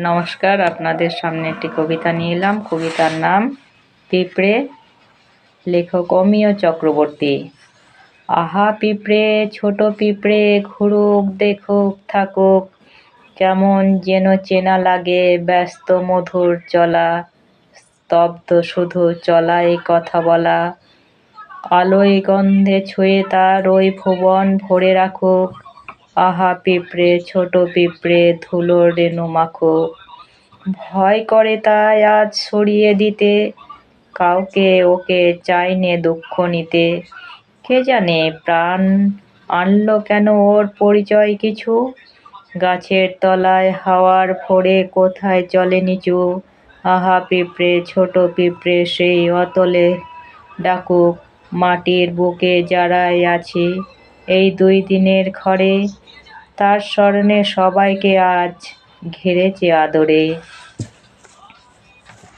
নমস্কার, আপনাদের সামনে একটি কবিতা নিয়ে এলাম। কবিতার নাম পিঁপড়ে, লেখক অমিয় চক্রবর্তী। আহা পিঁপড়ে, ছোট পিঁপড়ে, ঘুরুক দেখুক থাকুক, কেমন যেন চেনা লাগে ব্যস্ত মধুর চলা, স্তব্ধ শুধু চলায় কথা বলা। আলোয় গন্ধে ছুঁয়ে তার ওই ভুবন ভরে রাখুক। আহা পিঁপড়ে, ছোট পিঁপড়ে, ধুলোর রেণু মাখুক। ভয় করে তাই আজ সরিয়ে দিতে, কাউকে ওকে চাইনে দুঃখ নিতে। কে জানে প্রাণ আনলো কেন ওর পরিচয় কিছু, গাছের তলায় হাওয়ার ভোরে কোথায় চলে নিচু। আহা পিঁপড়ে, ছোট পিঁপড়ে, সেই অতলে ডাকুক, মাটির বুকে যারাই আছি এই 2 দিনের ঘরে, তার স্মরণে সবাইকে আজ ঘিরেছে আদরে।